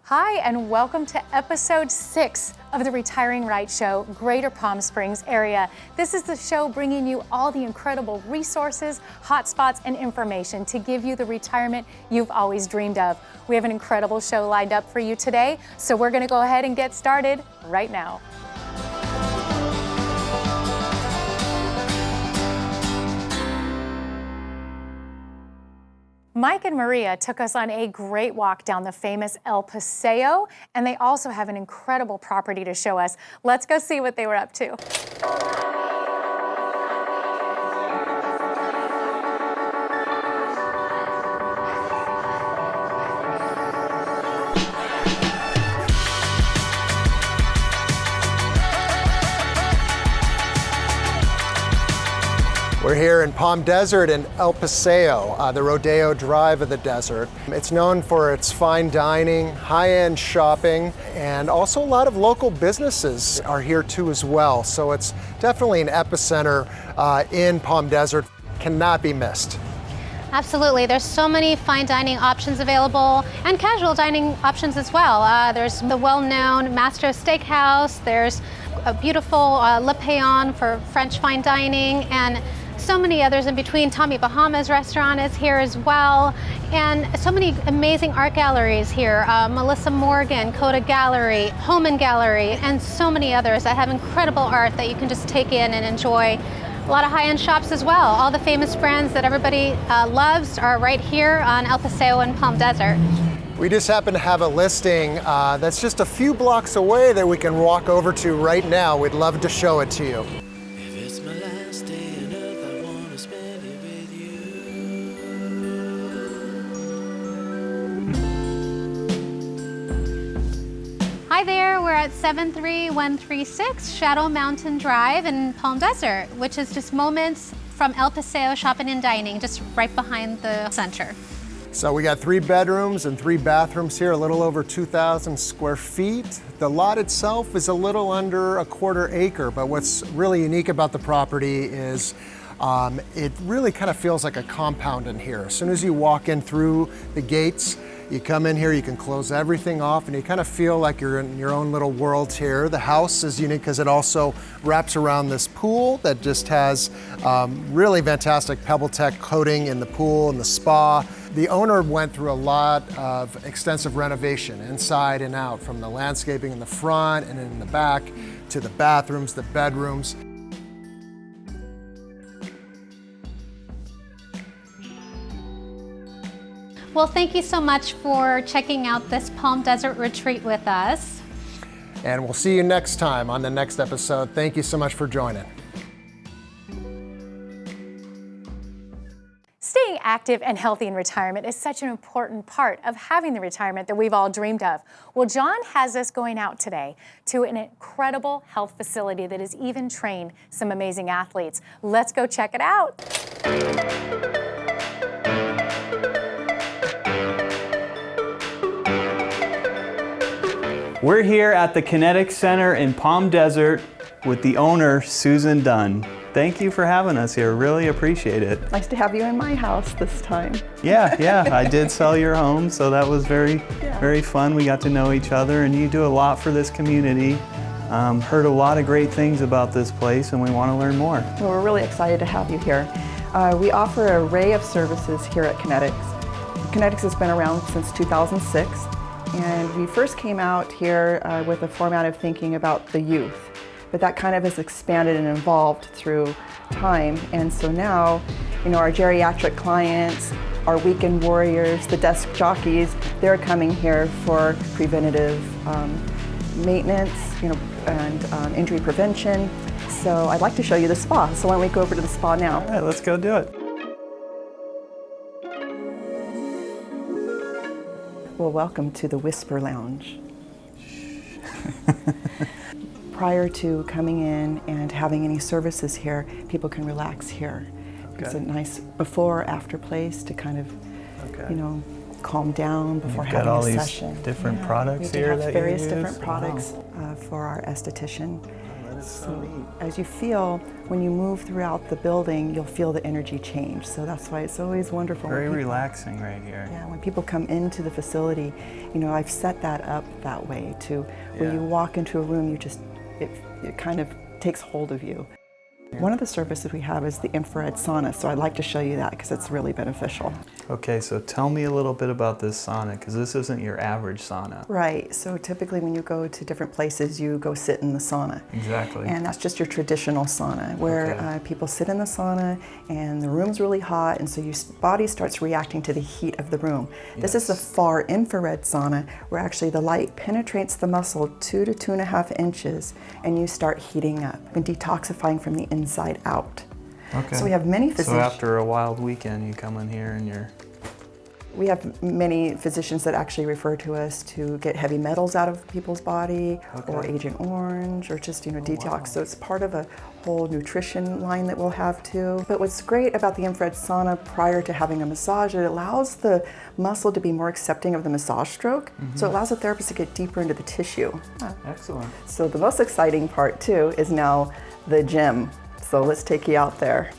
Hi, and welcome to episode 6 of the Retiring Right Show, Greater Palm Springs area. This is the show bringing you all the incredible resources, hotspots, and information to give you the retirement you've always dreamed of. We have an incredible show lined up for you today, so we're going to go ahead and get started right now. Mike and Maria took us on a great walk down the famous El Paseo, and they also have an incredible property to show us. Let's go see what they were up to. We're here in Palm Desert in El Paseo, the Rodeo Drive of the desert. It's known for its fine dining, high-end shopping, and also a lot of local businesses are here too as well. So it's definitely an epicenter in Palm Desert. Cannot be missed. Absolutely. There's so many fine dining options available and casual dining options as well. There's the well-known Master Steakhouse. There's a beautiful Le Paon for French fine dining, and so many others in between. Tommy Bahama's restaurant is here as well, and so many amazing art galleries here. Melissa Morgan, Coda Gallery, Homan Gallery, and so many others that have incredible art that you can just take in and enjoy. A lot of high-end shops as well. All the famous brands that everybody loves are right here on El Paseo in Palm Desert. We just happen to have a listing that's just a few blocks away that we can walk over to right now. We'd love to show it to you. Hi there, we're at 73136 Shadow Mountain Drive in Palm Desert, which is just moments from El Paseo Shopping and Dining, just right behind the center. So we got 3 bedrooms and 3 bathrooms here, a little over 2,000 square feet. The lot itself is a little under a quarter acre, but what's really unique about the property is it really kind of feels like a compound in here. As soon as you walk in through the gates, you come in here, you can close everything off, and you kind of feel like you're in your own little world here. The house is unique because it also wraps around this pool that just has really fantastic PebbleTech coating in the pool and the spa. The owner went through a lot of extensive renovation inside and out, from the landscaping in the front and in the back to the bathrooms, the bedrooms. Well, thank you so much for checking out this Palm Desert retreat with us. And we'll see you next time on the next episode. Thank you so much for joining. Staying active and healthy in retirement is such an important part of having the retirement that we've all dreamed of. Well, John has us going out today to an incredible health facility that has even trained some amazing athletes. Let's go check it out. We're here at the Kinetix Center in Palm Desert with the owner, Susan Dunn. Thank you for having us here. Really appreciate it. Nice to have you in my house this time. Yeah, I did sell your home, so that was very fun. We got to know each other, and you do a lot for this community. Heard a lot of great things about this place, and we want to learn more. Well, we're really excited to have you here. We offer an array of services here at Kinetix. Kinetix has been around since 2006. And we first came out here with a format of thinking about the youth, but that kind of has expanded and evolved through time. And so now, our geriatric clients, our weekend warriors, the desk jockeys, they're coming here for preventative maintenance, and injury prevention. So I'd like to show you the spa. So why don't we go over to the spa now? All right, let's go do it. Well, welcome to the Whisper Lounge. Prior to coming in and having any services here, people can relax here. Okay. It's a nice before-after place to kind of, calm down before having a session. You've got all these different products here that you use? various different products for our esthetician. That's so neat. As you feel, when you move throughout the building, you'll feel the energy change. So that's why it's always wonderful. Very relaxing right here. Yeah, when people come into the facility, you know, I've set that up that way to when you walk into a room, it kind of takes hold of you. One of the services we have is the infrared sauna, so I'd like to show you that because it's really beneficial. Okay, so tell me a little bit about this sauna, because this isn't your average sauna. Right, so typically when you go to different places, you go sit in the sauna. Exactly. And that's just your traditional sauna, where people sit in the sauna and the room's really hot, and so your body starts reacting to the heat of the room. This is a far infrared sauna, where actually the light penetrates the muscle 2 to 2.5 inches, and you start heating up and detoxifying from the inside out. Okay. So we have many physicians. So after a wild weekend, you come in here and you're... We have many physicians that actually refer to us to get heavy metals out of people's body, or Agent Orange, or just, you know, detox. Wow. So it's part of a whole nutrition line that we'll have too. But what's great about the infrared sauna prior to having a massage, it allows the muscle to be more accepting of the massage stroke. So it allows the therapist to get deeper into the tissue. Excellent. So the most exciting part too is now the gym. So let's take you out there.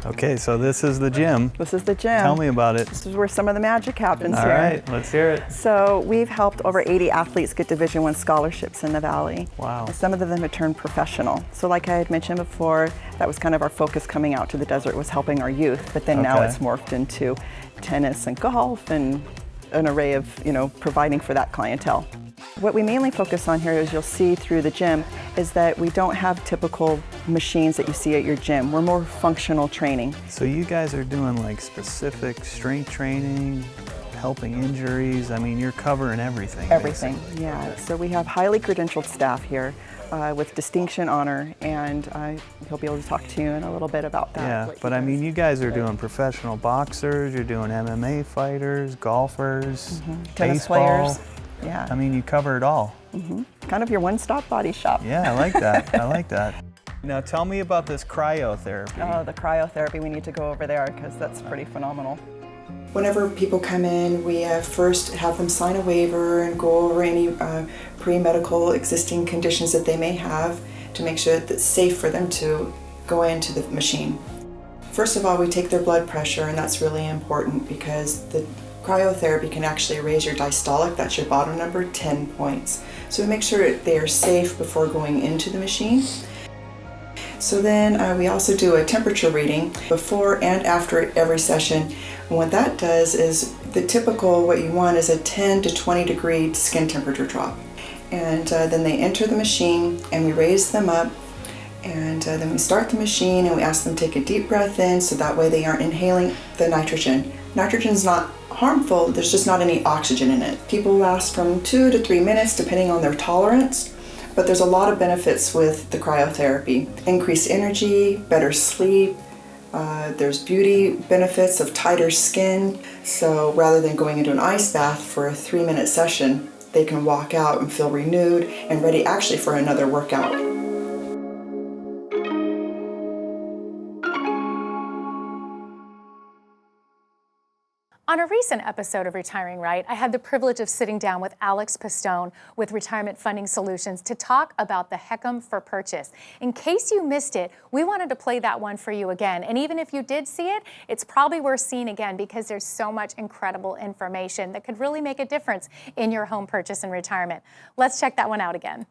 Okay, so this is the gym. This is the gym. Tell me about it. This is where some of the magic happens here. All right, let's hear it. So we've helped over 80 athletes get Division I scholarships in the Valley. Wow. And some of them have turned professional. So like I had mentioned before, that was kind of our focus coming out to the desert, was helping our youth. But then now it's morphed into tennis and golf and an array of, you know, providing for that clientele. What we mainly focus on here, as you'll see through the gym, is that we don't have typical machines that you see at your gym. We're more functional training. So you guys are doing like specific strength training, helping injuries. I mean, you're covering everything. Everything, basically. yeah. So we have highly credentialed staff here with distinction, honor, and he'll be able to talk to you in a little bit about that. Yeah, but I mean, you guys are doing professional boxers, you're doing MMA fighters, golfers, tennis baseball. players. Yeah. I mean, you cover it all. Kind of your one-stop body shop. Yeah, I like that. I like that. Now tell me about this cryotherapy. Oh, the cryotherapy, we need to go over there because that's pretty phenomenal. Whenever people come in, we first have them sign a waiver and go over any pre-medical existing conditions that they may have to make sure that it's safe for them to go into the machine. First of all, we take their blood pressure, and that's really important because the cryotherapy can actually raise your diastolic, that's your bottom number, 10 points. So we make sure they are safe before going into the machine. So then we also do a temperature reading before and after every session. And what that does is the typical, what you want is a 10 to 20 degree skin temperature drop. And then they enter the machine and we raise them up. And then we start the machine and we ask them to take a deep breath in so that way they aren't inhaling the nitrogen. Nitrogen's not harmful, there's just not any oxygen in it. People last from 2 to 3 minutes depending on their tolerance, but there's a lot of benefits with the cryotherapy. Increased energy, better sleep, there's beauty benefits of tighter skin. So rather than going into an ice bath for a 3-minute session, they can walk out and feel renewed and ready actually for another workout. On a recent episode of Retiring Right, I had the privilege of sitting down with Alex Pistone with Retirement Funding Solutions to talk about the HECM for Purchase. In case you missed it, we wanted to play that one for you again. And even if you did see it, it's probably worth seeing again because there's so much incredible information that could really make a difference in your home purchase and retirement. Let's check that one out again.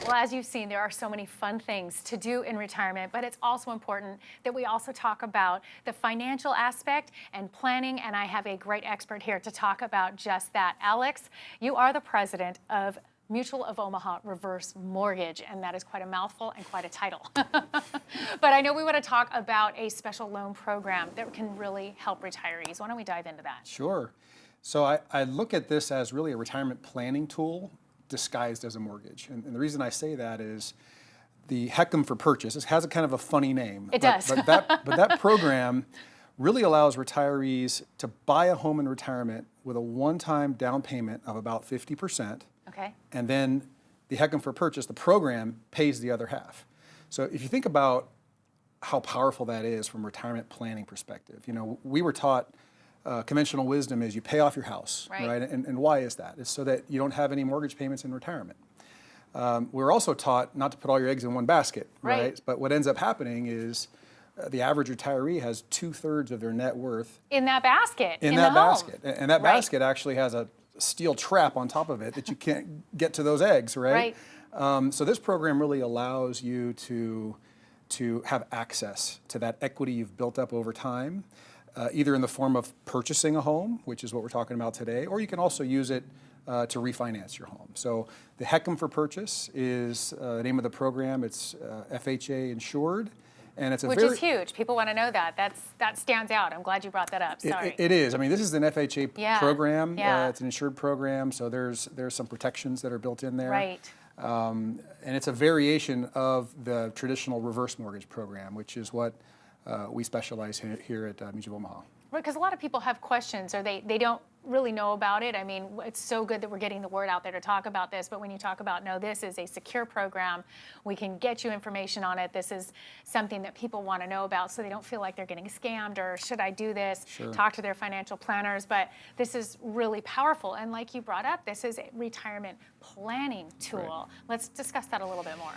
Well, as you've seen, there are so many fun things to do in retirement, but it's also important that we also talk about the financial aspect and planning, and I have a great expert here to talk about just that. Alex, you are the president of Mutual of Omaha Reverse Mortgage, and that is quite a mouthful and quite a title. But I know we want to talk about a special loan program that can really help retirees. Why don't we dive into that? Sure. So I look at this as really a retirement planning tool disguised as a mortgage. And the reason I say that is the HECM for Purchase. It has a kind of a funny name. It does. But that program really allows retirees to buy a home in retirement with a one-time down payment of about 50%. Okay. And then the HECM for Purchase, the program, pays the other half. So if you think about how powerful that is from a retirement planning perspective, you know, we were taught conventional wisdom is you pay off your house, right? And why is that? It's so that you don't have any mortgage payments in retirement. We're also taught not to put all your eggs in one basket, right? But what ends up happening is the average retiree has 2/3 of their net worth in that basket. In that basket. And that basket actually has a steel trap on top of it that you can't get to those eggs, right? So this program really allows you to have access to that equity you've built up over time, either in the form of purchasing a home, which is what we're talking about today, or you can also use it to refinance your home. So the HECM for Purchase is the name of the program. It's FHA insured. And it's Which is huge. People want to know that. That stands out. I'm glad you brought that up. Sorry. It is. I mean, this is an FHA program. Yeah. It's an insured program, so there's some protections that are built in there. Right. And it's a variation of the traditional reverse mortgage program, which is what we specialize here at Mutual of Omaha. Right, because a lot of people have questions, or they don't really know about it. I mean, it's so good that we're getting the word out there to talk about this, but when you talk about, no, this is a secure program, we can get you information on it, this is something that people want to know about so they don't feel like they're getting scammed, or should I do this? Talk to their financial planners, but this is really powerful. And like you brought up, this is a retirement planning tool. Let's discuss that a little bit more.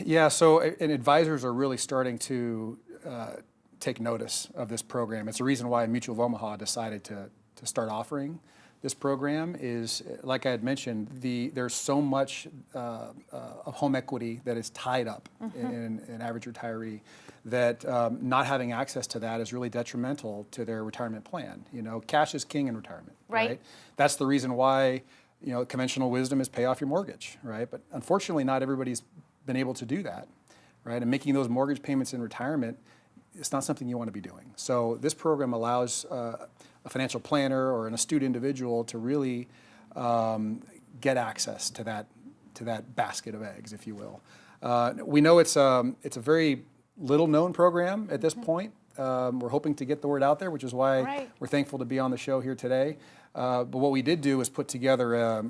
Yeah, so and advisors are really starting to take notice of this program. It's the reason why Mutual of Omaha decided to start offering this program is, like I had mentioned, there's so much of home equity that is tied up in an average retiree that not having access to that is really detrimental to their retirement plan. You know, cash is king in retirement, right? That's the reason why, you know, conventional wisdom is pay off your mortgage, right? But unfortunately, not everybody's been able to do that, right? And making those mortgage payments in retirement, it's not something you want to be doing. So this program allows a financial planner or an astute individual to really get access to that basket of eggs, if you will. We know it's a very little known program at this point. We're hoping to get the word out there, which is why we're thankful to be on the show here today. But what we did do was put together a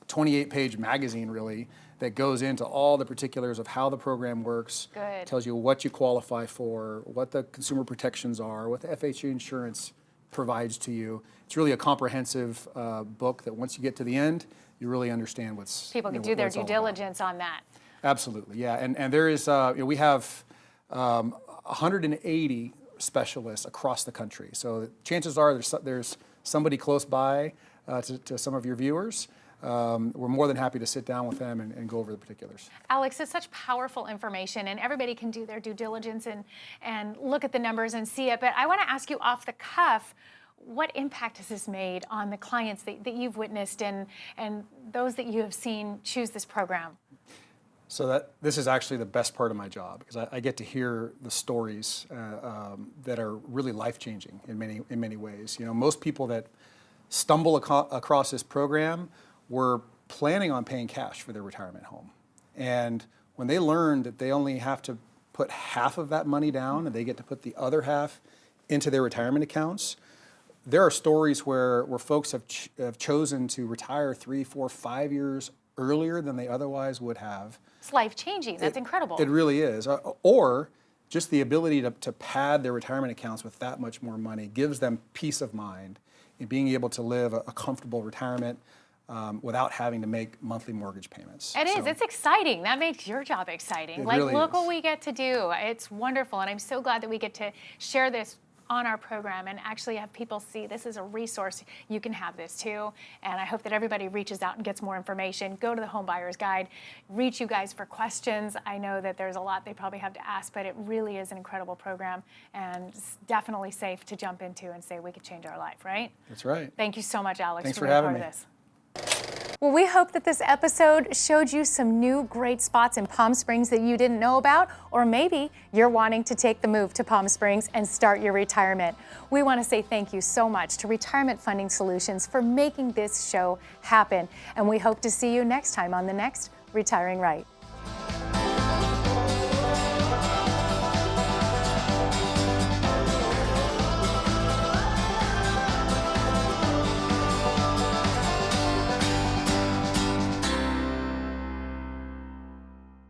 28-page magazine, really, that goes into all the particulars of how the program works, tells you what you qualify for, what the consumer protections are, what the FHA insurance provides to you. It's really a comprehensive book that once you get to the end, you really understand what's people can do their due diligence on that. Absolutely, yeah. And there is we have 180 specialists across the country. So chances are there's somebody close by to some of your viewers. We're more than happy to sit down with them and go over the particulars. Alex, it's such powerful information, and everybody can do their due diligence and look at the numbers and see it. But I want to ask you off the cuff, what impact has this made on the clients that you've witnessed and those that you have seen choose this program? So this is actually the best part of my job, because I get to hear the stories that are really life-changing in many ways. You know, most people that stumble across this program were planning on paying cash for their retirement home. And when they learned that they only have to put half of that money down and they get to put the other half into their retirement accounts, there are stories where folks have chosen to retire 3, 4, 5 years earlier than they otherwise would have. It's life-changing. That's incredible. It really is. Or just the ability to pad their retirement accounts with that much more money gives them peace of mind in being able to live a comfortable retirement without having to make monthly mortgage payments. It is. It's exciting. That makes your job exciting. Like, really look what we get to do. It's wonderful, and I'm so glad that we get to share this on our program and actually have people see this is a resource. You can have this too. And I hope that everybody reaches out and gets more information. Go to the Home Buyer's Guide. Reach you guys for questions. I know that there's a lot they probably have to ask, but it really is an incredible program and it's definitely safe to jump into and say we could change our life, right? That's right. Thank you so much, Alex, Thanks for for being having part me. of this. Well, we hope that this episode showed you some new great spots in Palm Springs that you didn't know about, or maybe you're wanting to take the move to Palm Springs and start your retirement. We want to say thank you so much to Retirement Funding Solutions for making this show happen, and we hope to see you next time on the next Retiring Right.